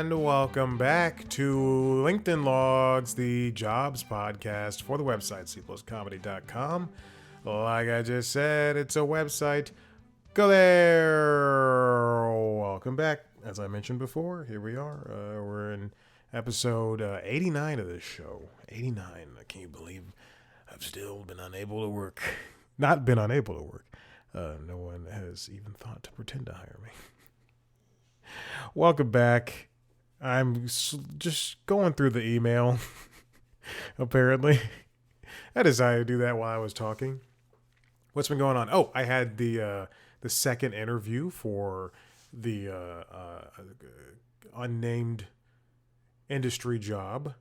And welcome back to LinkedIn Logs, the jobs podcast for the website cpluscomedy.com. Like I just said, it's a website. Go there. Welcome back. As I mentioned before, here we are. We're in episode 89 of this show. 89. I can't believe I've still been unable to work. Not been unable to work. No one has even thought to pretend to hire me. Welcome back. I'm just going through the email, apparently. I decided to do that while I was talking. What's been going on? Oh, I had the second interview for the unnamed industry job.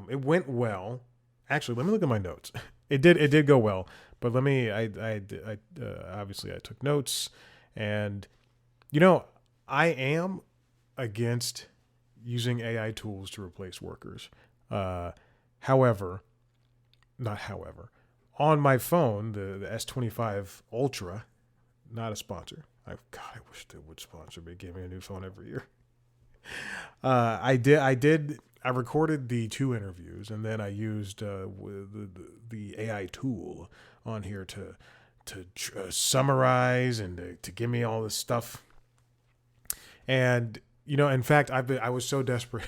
It went well. Actually, let me look at my notes. It did go well, but let me. I obviously I took notes, and I am against using AI tools to replace workers. However, on my phone, the S25 Ultra, not a sponsor. I wish they would sponsor me. Give me a new phone every year. I recorded the two interviews, and then I used the AI tool on here to summarize and to give me all this stuff. And in fact, I was so desperate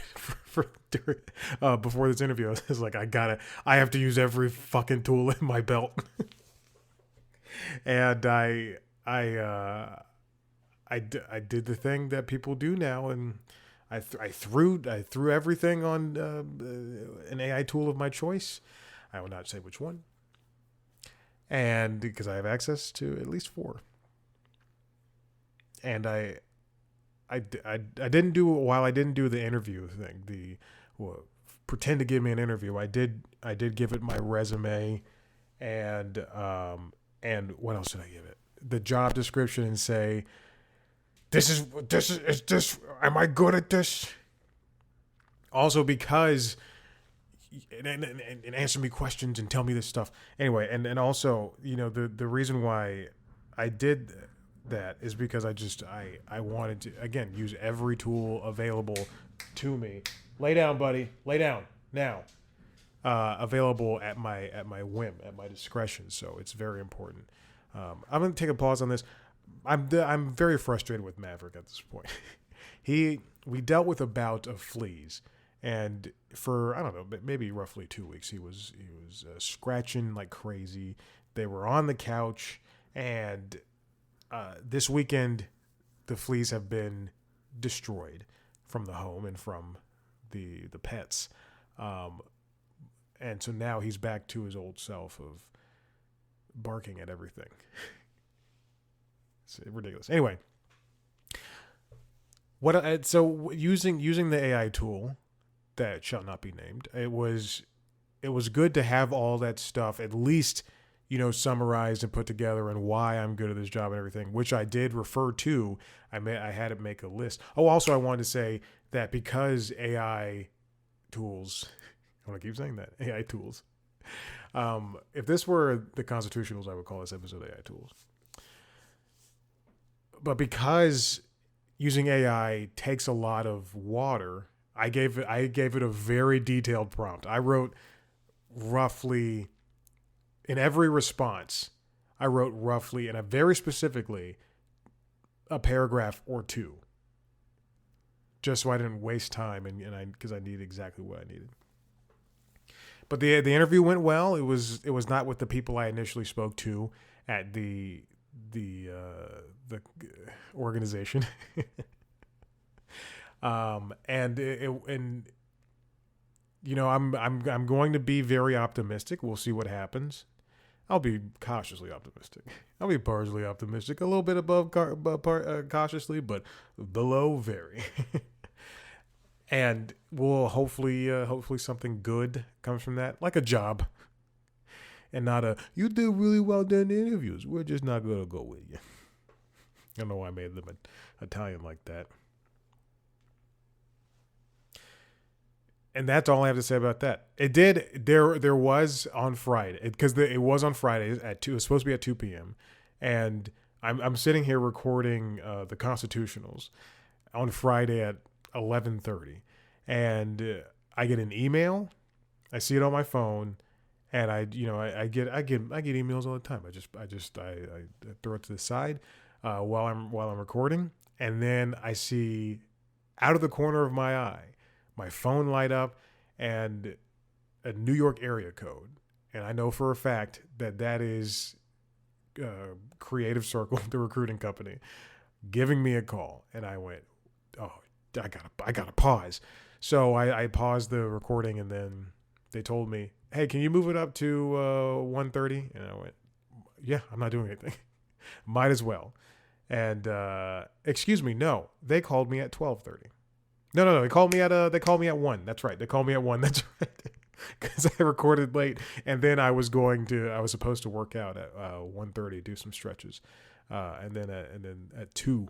before this interview. I was like, I have to use every fucking tool in my belt. And I did the thing that people do now, and I threw everything on an AI tool of my choice. I will not say which one, and because I have access to at least 4. And I didn't do the interview thing, pretend to give me an interview. I did give it my resume, and what else did I give it? The job description, and say, this is am I good at this? Also, because and answer me questions and tell me this stuff. Anyway, and also, the reason why I did that is because I wanted to, again, use every tool available to me. Lay down, buddy. Lay down now. Available at my whim, at my discretion. So it's very important. I'm going to take a pause on this. I'm very frustrated with Maverick at this point. We dealt with a bout of fleas, and for, I don't know, maybe roughly 2 weeks, he was scratching like crazy. They were on the couch, and this weekend, the fleas have been destroyed from the home and from the pets. And so now he's back to his old self of barking at everything. It's ridiculous. Anyway, so using the AI tool that shall not be named, it was good to have all that stuff at least summarized and put together, and why I'm good at this job and everything, which I did refer to. I had to make a list. Oh, also, I wanted to say that because AI tools, I want to keep saying that, AI tools. If this were the Constitutionals, I would call this episode AI tools. But because using AI takes a lot of water, I gave it a very detailed prompt. I wrote roughly, in every response, I wrote roughly, and very specifically, a paragraph or 2, just so I didn't waste time, and because I needed exactly what I needed. But the interview went well. It was not with the people I initially spoke to at the organization, I'm going to be very optimistic. We'll see what happens. I'll be cautiously optimistic. I'll be partially optimistic, a little bit above cautiously, but below very. And we'll hopefully something good comes from that, like a job, and not a you did really well during the interviews. We're just not gonna go with you. I don't know why I made them Italian like that. And that's all I have to say about that. It did. There was on Friday, because it was on Friday at 2. It was supposed to be at 2 p.m. And I'm sitting here recording the Constitutionals on Friday at 11:30, and I get an email. I see it on my phone, and I get emails all the time. I throw it to the side while I'm recording, and then I see out of the corner of my eye my phone light up and a New York area code, and I know for a fact that is Creative Circle, the recruiting company, giving me a call, and I went, "Oh, I gotta pause." So I paused the recording, and then they told me, "Hey, can you move it up to 1:30?" And I went, "Yeah, I'm not doing anything. Might as well." And excuse me, no, they called me at 12:30. No, they called me at 1. That's right, they called me at 1. That's right, because I recorded late, and then I was supposed to work out at 1:30, do some stretches, and then at 2,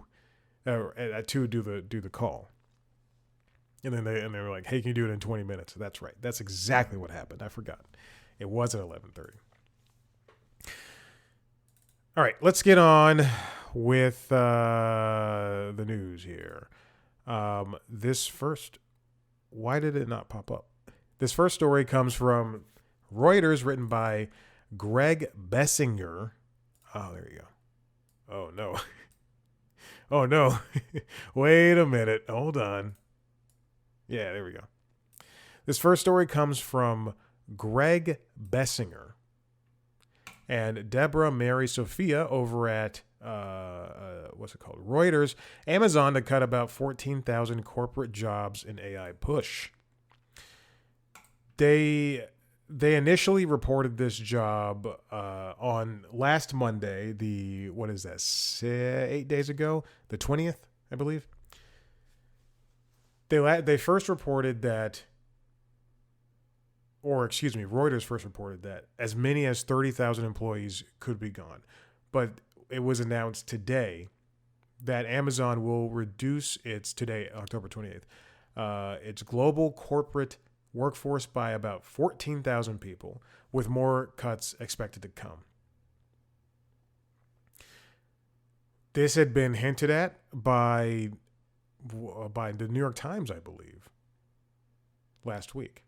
at 2 do the call. And then they were like, "Hey, can you do it in 20 minutes?" That's right. That's exactly what happened. I forgot. It was at 11:30. All right, let's get on with the news here. Why did it not pop up? This first story comes from Reuters, written by Greg Bessinger. Oh, there you go. Oh, no. Oh, no. Wait a minute. Hold on. Yeah, there we go. This first story comes from Greg Bessinger and Deborah Mary Sophia over at Reuters. Amazon to cut about 14,000 corporate jobs in AI push. They initially reported this job on last Monday. 8 days ago, the 20th, I believe. They first reported that, Reuters first reported that as many as 30,000 employees could be gone. But it was announced today that Amazon will reduce today, October 28th, its global corporate workforce by about 14,000 people, with more cuts expected to come. This had been hinted at by the New York Times, I believe, last week.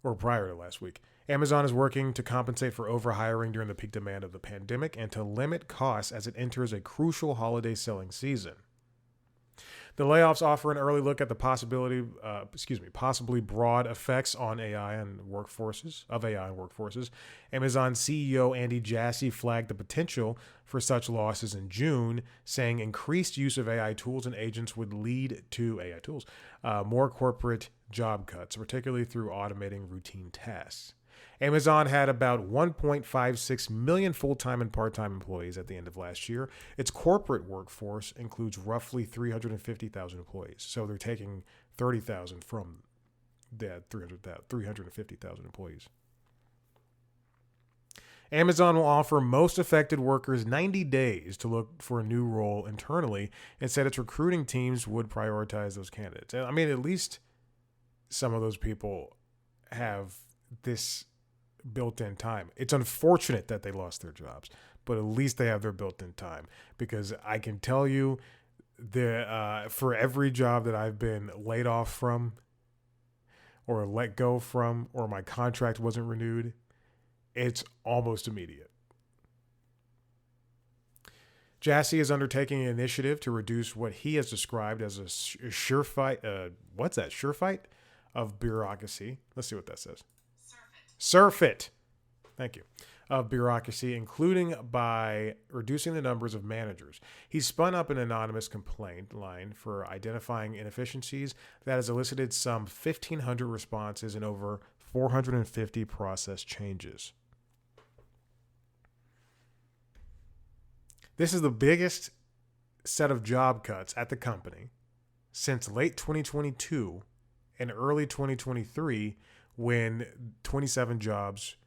Or prior to last week. Amazon is working to compensate for overhiring during the peak demand of the pandemic and to limit costs as it enters a crucial holiday selling season. The layoffs offer an early look at the possibly broad effects on AI and workforces. Amazon CEO Andy Jassy flagged the potential for such losses in June, saying increased use of AI tools and agents would lead to more corporate job cuts, particularly through automating routine tasks. Amazon had about 1.56 million full-time and part-time employees at the end of last year. Its corporate workforce includes roughly 350,000 employees. So they're taking 30,000 from that 350,000 employees. Amazon will offer most affected workers 90 days to look for a new role internally, and said its recruiting teams would prioritize those candidates. I mean, at least some of those people have this built-in time. It's unfortunate that they lost their jobs, but at least they have their built-in time, because I can tell you for every job that I've been laid off from or let go from, or my contract wasn't renewed, it's almost immediate. Jassy is undertaking an initiative to reduce what he has described as a surefire of bureaucracy. Let's see what that says. Surfeit. Thank you. Of bureaucracy, including by reducing the numbers of managers. He spun up an anonymous complaint line for identifying inefficiencies that has elicited some 1,500 responses and over 450 process changes. This is the biggest set of job cuts at the company since late 2022 and early 2023, when 27 jobs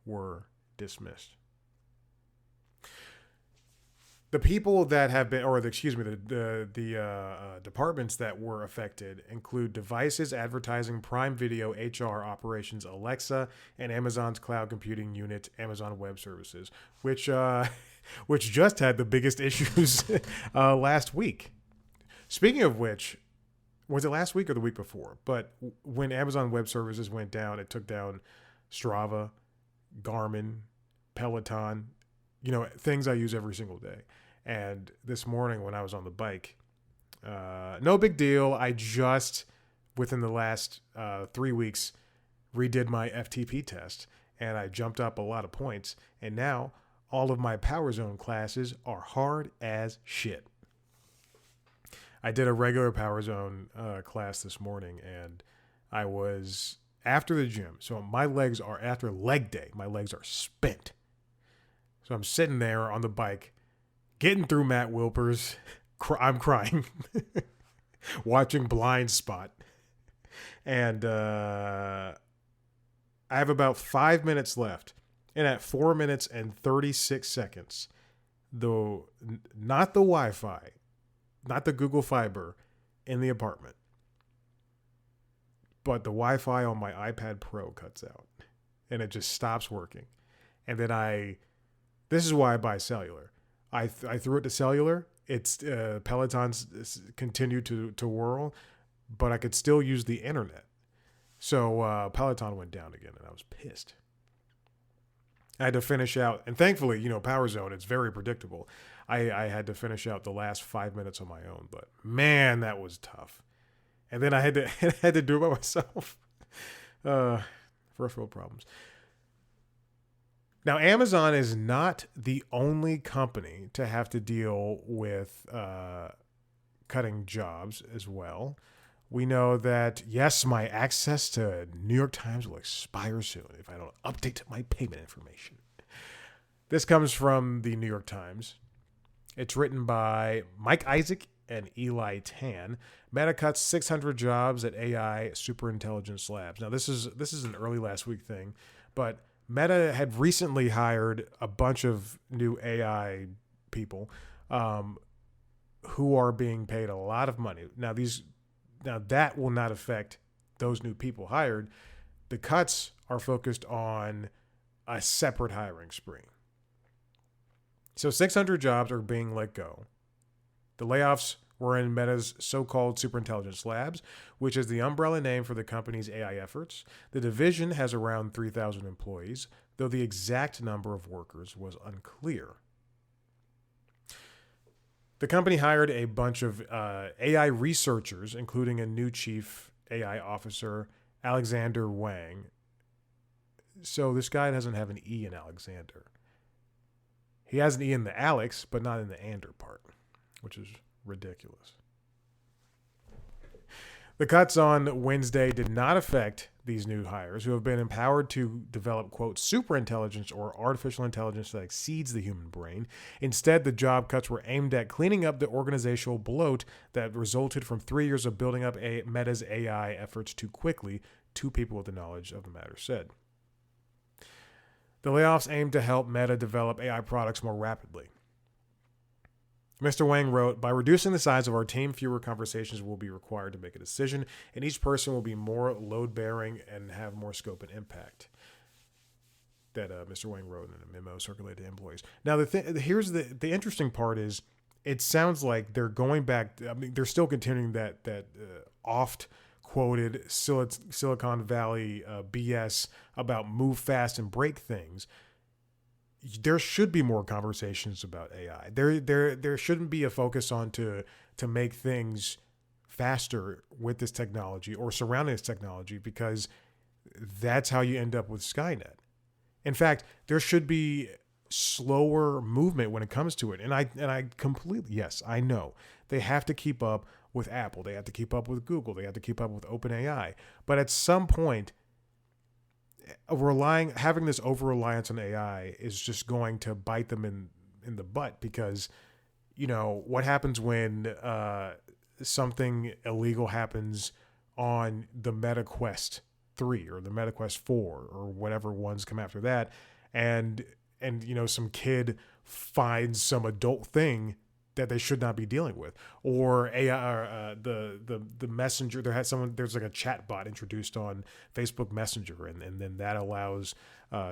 were dismissed. The people that have been, the departments that were affected include devices, advertising, Prime Video, HR, operations, Alexa, and Amazon's cloud computing unit, Amazon Web Services, which just had the biggest issues last week. Speaking of which, was it last week or the week before? But when Amazon Web Services went down, it took down Strava, Garmin, Peloton, things I use every single day. And this morning when I was on the bike, no big deal. I just, within the last 3 weeks, redid my FTP test, and I jumped up a lot of points. And now all of my Power Zone classes are hard as shit. I did a regular Power Zone class this morning, and I was after the gym. So my legs are, after leg day, my legs are spent. So I'm sitting there on the bike, getting through Matt Wilpers. I'm crying, watching Blind Spot. And I have about 5 minutes left. And at 4 minutes and 36 seconds, though, not the Wi-Fi, not the Google Fiber in the apartment, but the Wi-Fi on my iPad Pro cuts out and it just stops working. And then this is why I buy cellular. I threw it to cellular. It's Peloton's continued to whirl, but I could still use the internet. So Peloton went down again and I was pissed. I had to finish out, and thankfully, Power Zone, it's very predictable. I had to finish out the last 5 minutes on my own, but man, that was tough. And then I had to do it by myself. First world problems. Now, Amazon is not the only company to have to deal with cutting jobs as well. We know that, yes, my access to New York Times will expire soon if I don't update my payment information. This comes from the New York Times. It's written by Mike Isaac and Eli Tan. Meta cuts 600 jobs at AI Superintelligence Labs. Now, this is an early last week thing, but Meta had recently hired a bunch of new AI people who are being paid a lot of money. Now that will not affect those new people hired. The cuts are focused on a separate hiring spree. So 600 jobs are being let go. The layoffs were in Meta's so-called Superintelligence Labs, which is the umbrella name for the company's AI efforts. The division has around 3,000 employees, though the exact number of workers was unclear. The company hired a bunch of AI researchers, including a new chief AI officer, Alexander Wang. So this guy doesn't have an E in Alexander. He has an E in the Alex, but not in the Ander part, which is ridiculous. The cuts on Wednesday did not affect these new hires, who have been empowered to develop, quote, superintelligence or artificial intelligence that exceeds the human brain. Instead, the job cuts were aimed at cleaning up the organizational bloat that resulted from 3 years of building up Meta's AI efforts too quickly, two people with the knowledge of the matter said. The layoffs aim to help Meta develop AI products more rapidly. Mr. Wang wrote, by reducing the size of our team, fewer conversations will be required to make a decision, and each person will be more load-bearing and have more scope and impact. That Mr. Wang wrote in a memo circulated to employees. Now, here's the interesting part is, it sounds like they're going back. I mean, they're still continuing that oft-quoted Silicon Valley BS about move fast and break things. There should be more conversations about AI. There shouldn't be a focus on to make things faster with this technology or surrounding this technology, because that's how you end up with Skynet. In fact, there should be slower movement when it comes to it. And I completely, yes, I know they have to keep up with Apple. They have to keep up with Google. They have to keep up with OpenAI. But at some point, having this over-reliance on AI is just going to bite them in the butt, because, what happens when something illegal happens on the Meta Quest 3 or the Meta Quest 4 or whatever ones come after that, and some kid finds some adult thing that they should not be dealing with, or AI, the messenger. There's like a chat bot introduced on Facebook Messenger, and then that allows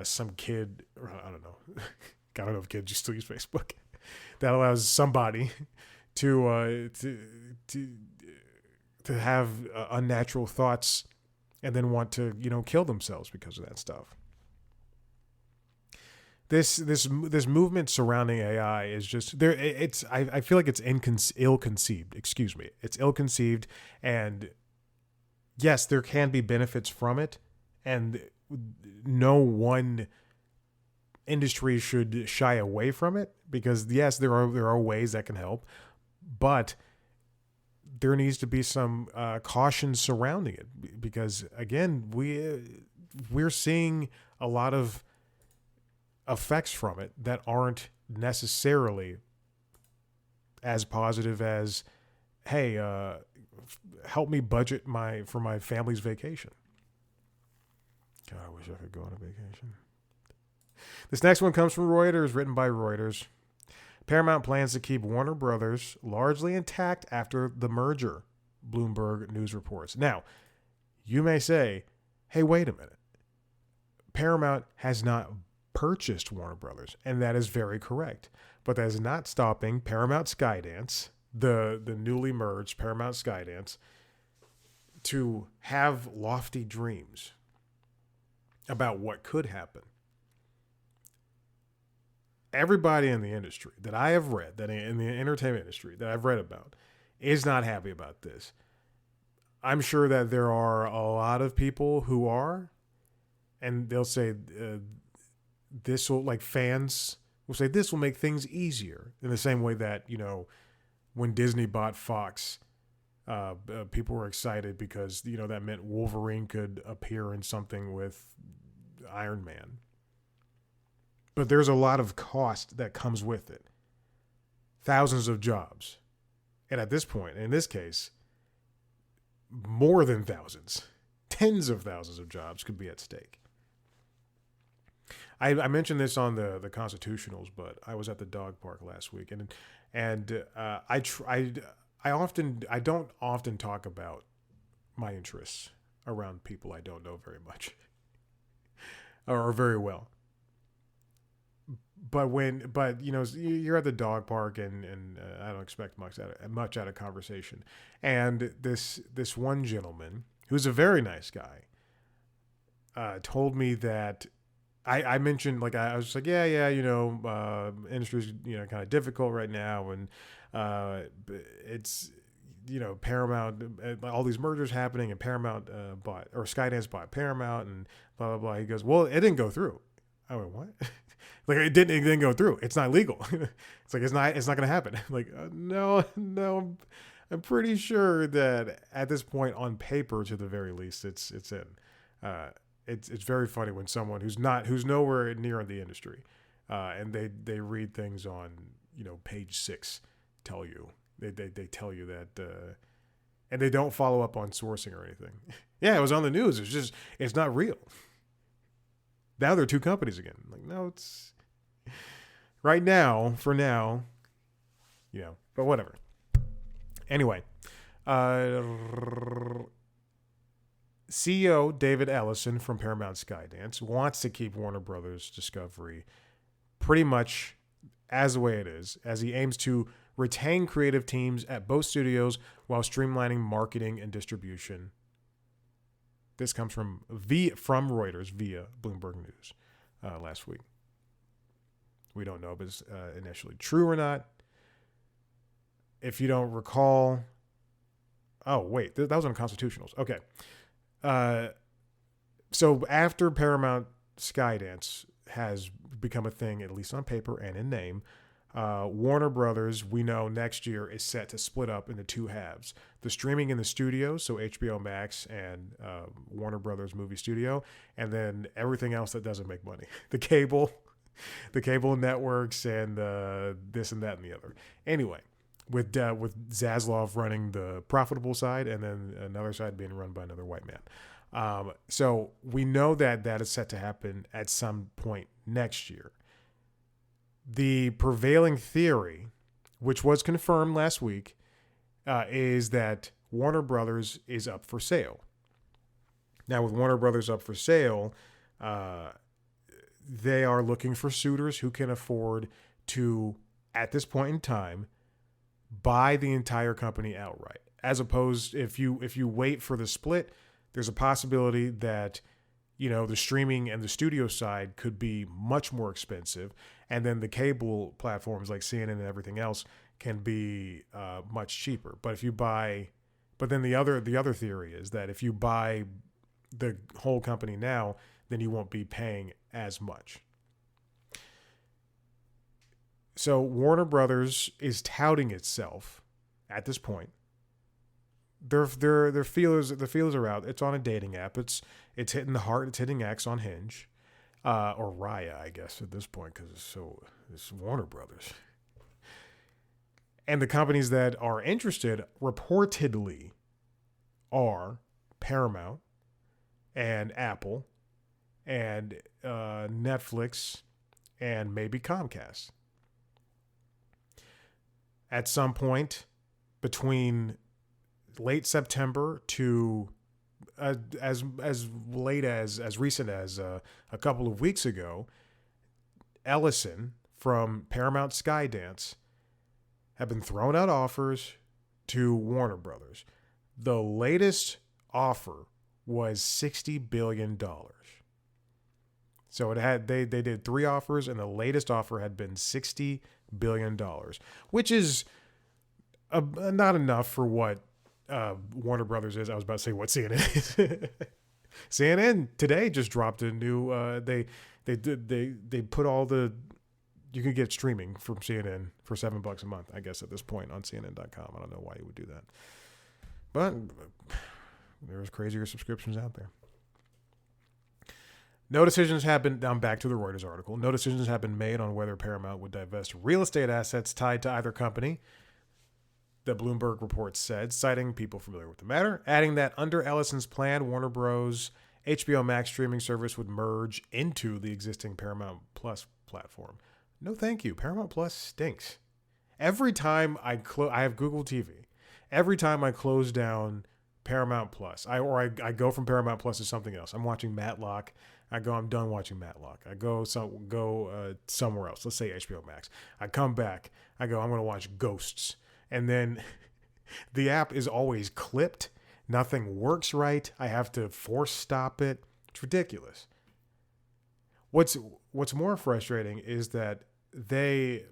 some kid, or I don't know if kids still use Facebook, that allows somebody to to have unnatural thoughts and then want to kill themselves because of that stuff. This movement surrounding AI is just there. I feel like it's ill conceived. Excuse me, it's ill conceived, and yes, there can be benefits from it, and no one industry should shy away from it, because yes, there are ways that can help, but there needs to be some caution surrounding it, because again, we're seeing a lot of effects from it that aren't necessarily as positive as, hey, help me budget for my family's vacation. God, I wish I could go on a vacation. This next one comes from Reuters, written by Reuters. Paramount plans to keep Warner Brothers largely intact after the merger, Bloomberg News reports. Now, you may say, hey, wait a minute. Paramount has not purchased Warner Brothers, and that is very correct. But that is not stopping Paramount Skydance, the newly merged Paramount Skydance, to have lofty dreams about what could happen. Everybody in the industry that I have read, that in the entertainment industry that I've read about, is not happy about this. I'm sure that there are a lot of people who are, and they'll say this will, like, fans will say this will make things easier, in the same way that, when Disney bought Fox, people were excited because, that meant Wolverine could appear in something with Iron Man. But there's a lot of cost that comes with it. Thousands of jobs. And at this point, in this case, more than thousands. Tens of thousands of jobs could be at stake. I mentioned this on the Constitutionals, but I was at the dog park last week, and I don't often talk about my interests around people I don't know very much or very well. But you're at the dog park, and I don't expect much out of conversation. And this one gentleman, who's a very nice guy, told me that I mentioned, like, I was just like, yeah, industry's kind of difficult right now, and it's Paramount, all these mergers happening, and Paramount Skydance bought Paramount, and blah blah blah. He goes, well, it didn't go through. I went, what? Like, it didn't go through. It's not legal. It's like, it's not going to happen. Like, no, I'm pretty sure that at this point, on paper, to the very least, it's in. It's very funny when someone who's nowhere near in the industry, and they read things on page 6, tell you they tell you that, and they don't follow up on sourcing or anything. Yeah, it was on the news. It's not real. Now there are two companies again. Like, no, it's right now, for now, but whatever. Anyway, CEO David Ellison from Paramount Skydance wants to keep Warner Brothers Discovery pretty much as the way it is, as he aims to retain creative teams at both studios while streamlining marketing and distribution. This comes from Reuters via Bloomberg News last week. We don't know if it's initially true or not. If you don't recall, oh wait, that was on Constitutionals. Okay, so after Paramount Skydance has become a thing, at least on paper and in name, Warner Brothers, we know next year, is set to split up into two halves. The streaming in the studios, so HBO Max and Warner Brothers Movie Studio, and then everything else that doesn't make money. The cable networks, and this and that and the other. Anyway, with Zaslav running the profitable side, and then another side being run by another white man. So we know that is set to happen at some point next year. The prevailing theory, which was confirmed last week, is that Warner Brothers is up for sale. Now, with Warner Brothers up for sale, they are looking for suitors who can afford to, at this point in time, buy the entire company outright. As opposed, if you wait for the split, there's a possibility that the streaming and the studio side could be much more expensive, and then the cable platforms like CNN and everything else can be much cheaper. But then the other theory is that if you buy the whole company now, then you won't be paying as much. So Warner Brothers is touting itself at this point. Their feelers are out. It's on a dating app. It's hitting the heart. It's hitting X on Hinge, or Raya, I guess at this point, because it's Warner Brothers. And the companies that are interested reportedly are Paramount and Apple and Netflix and maybe Comcast. At some point between late September to as late as recent as a couple of weeks ago, Ellison from Paramount Skydance have been throwing out offers to Warner Brothers. The latest offer was $60 billion. So they did 3 offers, and the latest offer had been $60 billion, which is not enough for what Warner Brothers is. I was about to say what CNN is. CNN today just dropped a new. They put all the. You can get streaming from CNN for $7 a month, I guess, at this point on CNN.com. I don't know why you would do that, but there's crazier subscriptions out there. No decisions have been. I'm back to the Reuters article. No decisions have been made on whether Paramount would divest real estate assets tied to either company, the Bloomberg report said, citing people familiar with the matter, adding that under Ellison's plan, Warner Bros. HBO Max streaming service would merge into the existing Paramount Plus platform. No, thank you. Paramount Plus stinks. Every time I have Google TV. Every time I close down Paramount Plus, I go from Paramount Plus to something else. I'm watching Matlock. I'm done watching Matlock. I go somewhere else. Let's say HBO Max. I come back. I'm going to watch Ghosts. And then the app is always clipped. Nothing works right. I have to force stop it. It's ridiculous. What's more frustrating is that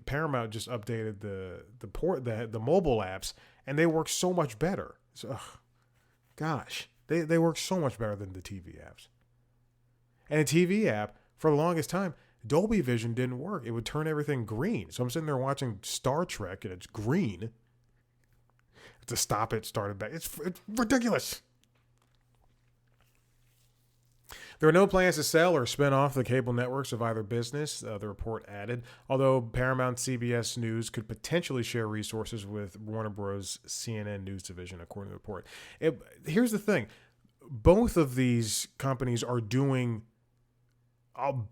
Paramount just updated the mobile apps, and they work so much better. So, gosh, they work so much better than the TV apps. And a TV app, for the longest time, Dolby Vision didn't work. It would turn everything green. So I'm sitting there watching Star Trek, and it's green. To stop it, start it back. It's ridiculous. There are no plans to sell or spin off the cable networks of either business, the report added, although Paramount CBS News could potentially share resources with Warner Bros. CNN News Division, according to the report. Here's the thing. Both of these companies are doing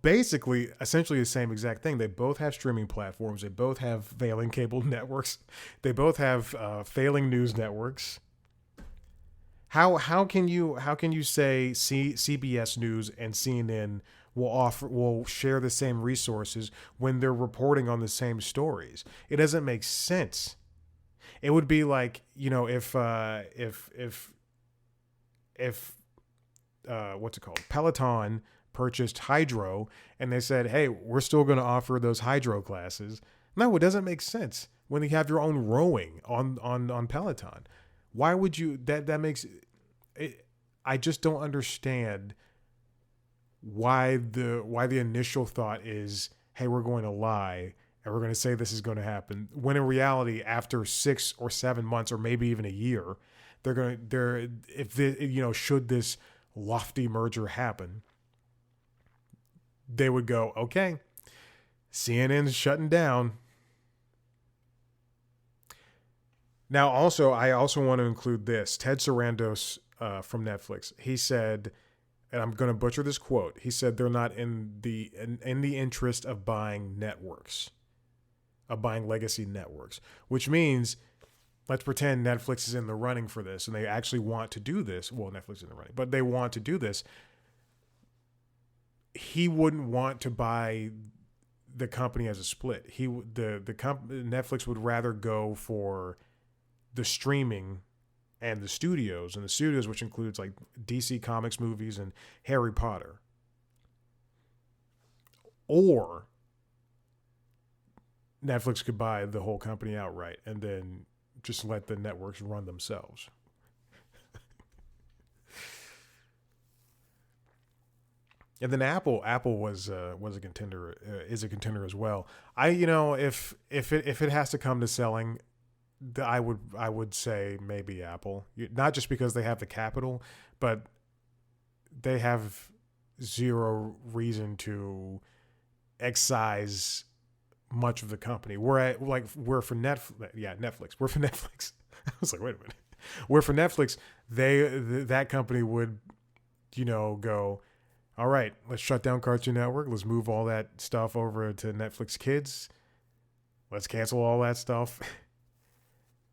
basically essentially the same exact thing. They both have streaming platforms. They both have failing cable networks. They both have failing news networks. How can you say CBS News and CNN will share the same resources when they're reporting on the same stories? It doesn't make sense. It would be like, if what's it called? Peloton purchased Hydro and they said, hey, we're still going to offer those Hydro classes. No, it doesn't make sense when you have your own rowing on Peloton. Why would you, that makes it, I just don't understand why the initial thought is, hey, we're going to lie and we're going to say this is going to happen, when in reality, after 6 or 7 months or maybe even a year, should this lofty merger happen, they would go, okay, CNN's shutting down. Now, I also want to include this. Ted Sarandos from Netflix, he said, and I'm going to butcher this quote, he said they're not in the interest of buying networks, of buying legacy networks, which means, let's pretend Netflix is in the running for this and they actually want to do this. Well, Netflix is in the running, but they want to do this. He wouldn't want to buy the company as a split. Netflix would rather go for the streaming and the studios, which includes like DC Comics movies and Harry Potter, or Netflix could buy the whole company outright and then just let the networks run themselves. And then Apple was a contender, is a contender as well. If it has to come to selling, I would say maybe Apple, not just because they have the capital, but they have zero reason to excise much of the company. We're for Netflix. Yeah, Netflix. We're for Netflix. I was like, wait a minute. We're for Netflix. That company would, go, all right, let's shut down Cartoon Network. Let's move all that stuff over to Netflix Kids. Let's cancel all that stuff.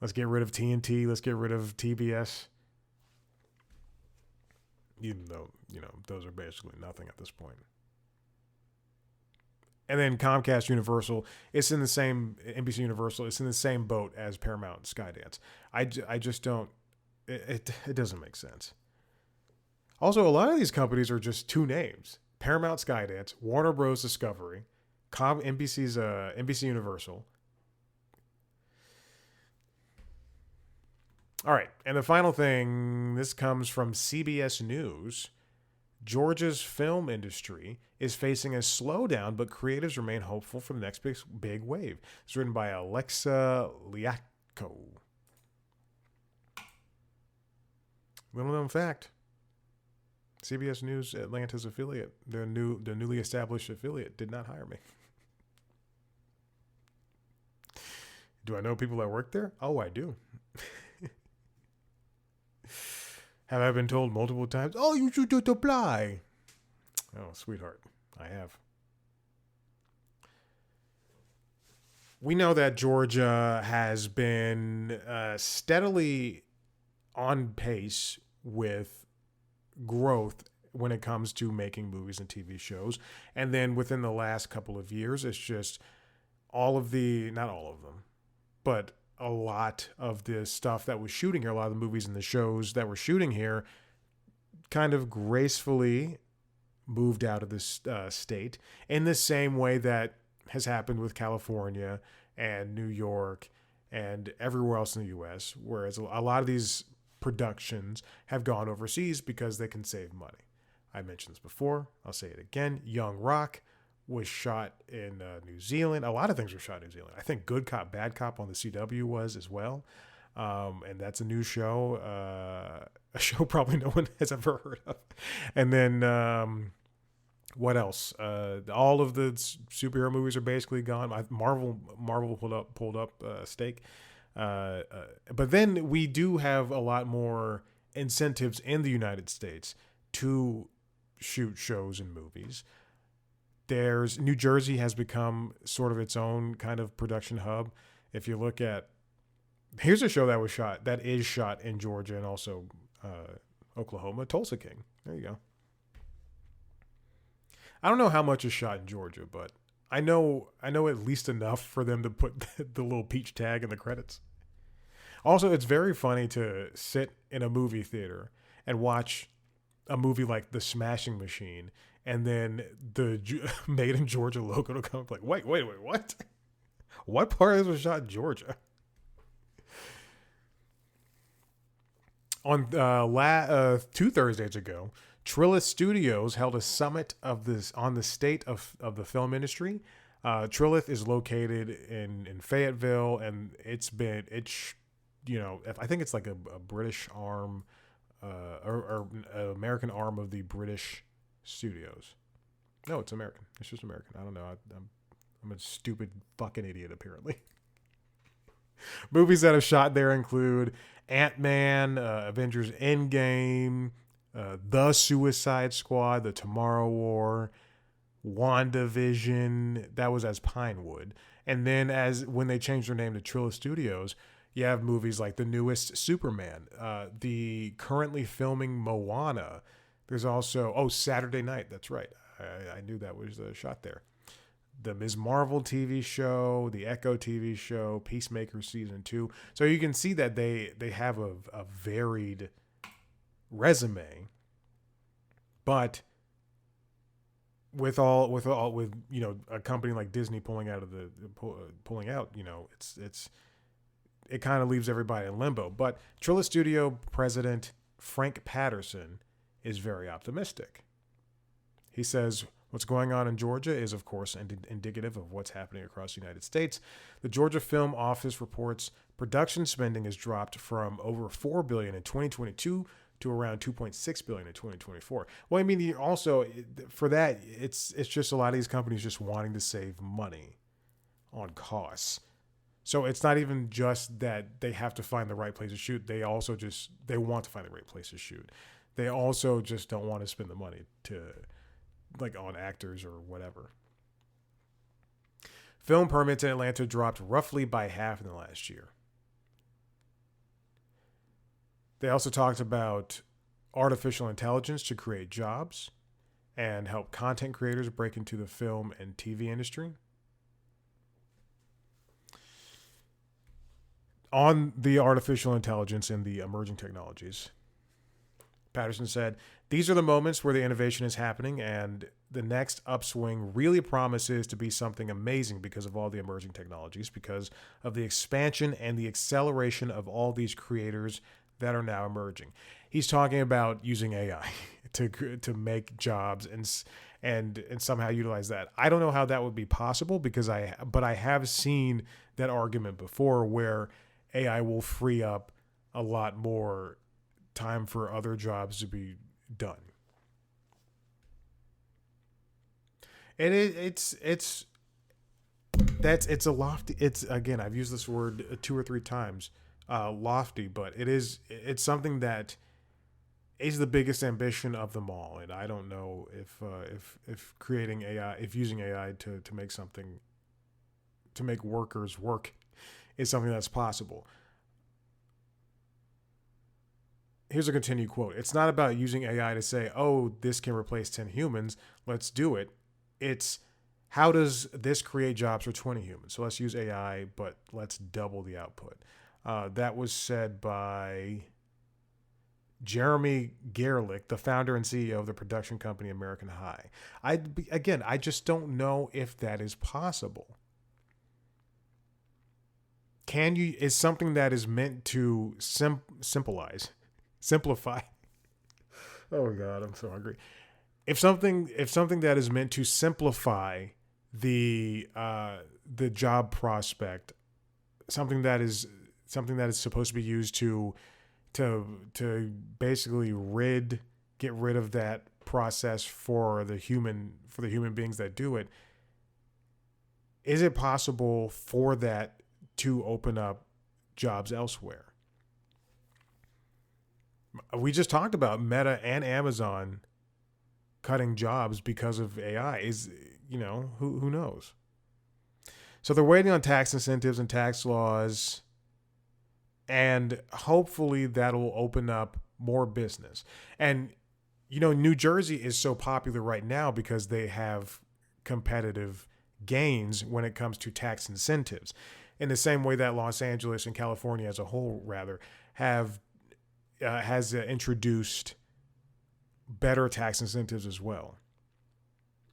Let's get rid of TNT. Let's get rid of TBS. Even though, those are basically nothing at this point. And then Comcast Universal, it's in the same, NBC Universal, it's in the same boat as Paramount Skydance. I just don't, it doesn't make sense. Also, a lot of these companies are just two names: Paramount Skydance, Warner Bros. Discovery, NBC's NBC Universal. All right, and the final thing, this comes from CBS News. Georgia's film industry is facing a slowdown, but creatives remain hopeful for the next big wave. It's written by Alexa Liatko. Little known fact: CBS News Atlanta's affiliate, the newly established affiliate, did not hire me. Do I know people that work there? Oh, I do. Have I been told multiple times, oh, you should apply? Oh, sweetheart, I have. We know that Georgia has been steadily on pace with growth when it comes to making movies and TV shows. And then within the last couple of years, it's just not all of them, but a lot of the stuff that was shooting here, a lot of the movies and the shows that were shooting here kind of gracefully moved out of this state in the same way that has happened with California and New York and everywhere else in the U.S., whereas a lot of these productions have gone overseas because they can save money. I mentioned this before. I'll say it again. Young Rock was shot in New Zealand. A lot of things were shot in New Zealand. I think Good Cop, Bad Cop on the CW was as well. And that's a new show, a show probably no one has ever heard of. And then what else? All of the superhero movies are basically gone. Marvel pulled up Stake. But then we do have a lot more incentives in the United States to shoot shows and movies. There's New Jersey has become sort of its own kind of production hub. If you look at, here's a show that is shot in Georgia and also Oklahoma, Tulsa King. There you go. I don't know how much is shot in Georgia, but I know at least enough for them to put the little peach tag in the credits. Also, it's very funny to sit in a movie theater and watch a movie like The Smashing Machine, and then the Made in Georgia logo will come up like, wait, what? What part of this was shot in Georgia? On 2 Thursdays ago, Trilith Studios held a summit on the state of the film industry. Trilith is located in Fayetteville, and I think it's like a British arm, or an American arm of the British Studios. No, it's American. It's just American. I don't know. I'm a stupid fucking idiot, apparently. Movies that have shot there include Ant-Man, Avengers Endgame, The Suicide Squad, The Tomorrow War, WandaVision. That was as Pinewood. And then when they changed their name to Trilith Studios, you have movies like the newest Superman, the currently filming Moana. There's also, Saturday Night. That's right. I knew that was shot there. the Ms. Marvel TV show, the Echo TV show, Peacemaker season 2. So you can see that they have a varied resume, but with a company like Disney pulling out, it kind of leaves everybody in limbo. But Trilla Studio president Frank Patterson is very optimistic. He says, what's going on in Georgia is, of course, indicative of what's happening across the United States. The Georgia Film Office reports production spending has dropped from over $4 billion in 2022 to around $2.6 billion in 2024. Well, I mean, also for that, it's just a lot of these companies just wanting to save money on costs. So it's not even just that they have to find the right place to shoot. They also they want to find the right place to shoot. They also just don't want to spend the money on actors or whatever. Film permits in Atlanta dropped roughly by half in the last year. They also talked about artificial intelligence to create jobs and help content creators break into the film and TV industry. On the artificial intelligence and the emerging technologies, Patterson said, these are the moments where the innovation is happening, and the next upswing really promises to be something amazing because of all the emerging technologies, because of the expansion and the acceleration of all these creators that are now emerging. He's talking about using AI to make jobs and somehow utilize that. I don't know how that would be possible but I have seen that argument before where AI will free up a lot more time for other jobs to be done. And it's a lofty. It's, again, I've used this word 2 or 3 times, lofty, but it's something that is the biggest ambition of them all. And I don't know if creating AI, if using AI to make something, to make workers work, is something that's possible. Here's a continued quote. It's not about using AI to say, oh, this can replace 10 humans. Let's do it. It's, how does this create jobs for 20 humans? So let's use AI, but let's double the output. That was said by Jeremy Gerlich, the founder and CEO of the production company American High. I just don't know if that is possible. Is something that is meant to simplify. Oh God, I'm so hungry. If something that is meant to simplify the job prospect, something that is supposed to be used to basically get rid of that process for the human beings that do it, is it possible for that to open up jobs elsewhere? We just talked about Meta and Amazon cutting jobs because of AI. Who knows? So they're waiting on tax incentives and tax laws, and hopefully that'll open up more business. And New Jersey is so popular right now because they have competitive gains when it comes to tax incentives, in the same way that Los Angeles and California as a whole has introduced better tax incentives as well.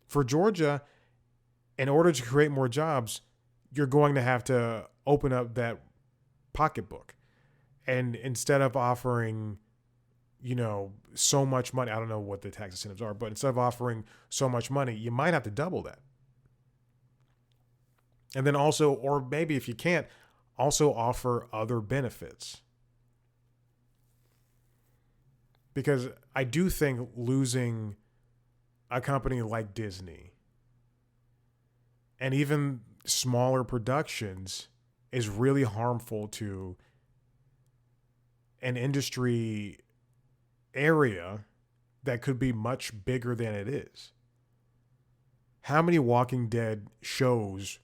For Georgia, in order to create more jobs, you're going to have to open up that pocketbook. And instead of offering, so much money, I don't know what the tax incentives are, but instead of offering so much money, you might have to double that. And then also, or maybe if you can't, also offer other benefits. Because I do think losing a company like Disney and even smaller productions is really harmful to an industry area that could be much bigger than it is. How many Walking Dead shows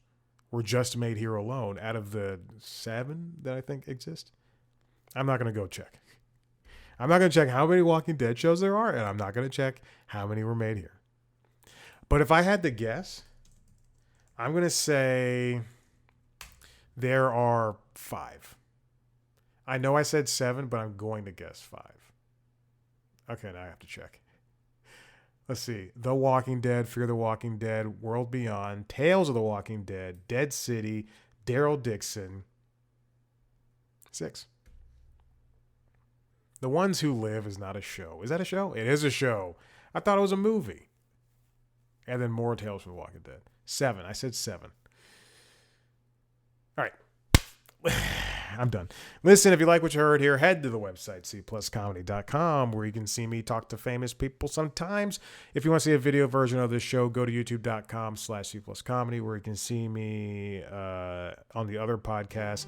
were just made here alone out of the 7 that I think exist? I'm not going to go check. I'm not going to check how many Walking Dead shows there are, and I'm not going to check how many were made here. But if I had to guess, I'm going to say there are 5. I know I said 7, but I'm going to guess 5. Okay, now I have to check. Let's see. The Walking Dead, Fear the Walking Dead, World Beyond, Tales of the Walking Dead, Dead City, Daryl Dixon. 6. The Ones Who Live is not a show. Is that a show? It is a show. I thought it was a movie. And then more Tales from the Walking Dead. 7. I said 7. All right. I'm done. Listen, if you like what you heard here, head to the website, cpluscomedy.com, where you can see me talk to famous people sometimes. If you want to see a video version of this show, go to youtube.com/cpluscomedy, where you can see me on the other podcast.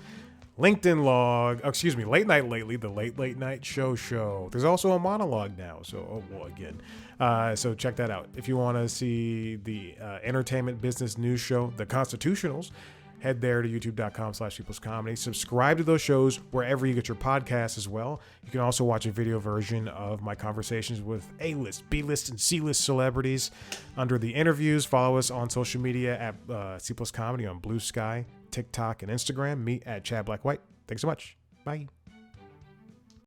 LinkedIn log, Late Night Lately, the Late Night Show. There's also a monologue now, so so check that out. If you want to see the entertainment business news show, The Constitutionals, head there to youtube.com/cpluscomedy. Subscribe to those shows wherever you get your podcasts as well. You can also watch a video version of my conversations with A-list, B-list, and C-list celebrities under the interviews. Follow us on social media at C Plus Comedy on Blue Sky, TikTok, and Instagram. Me at Chad Black White. Thanks so much. Bye.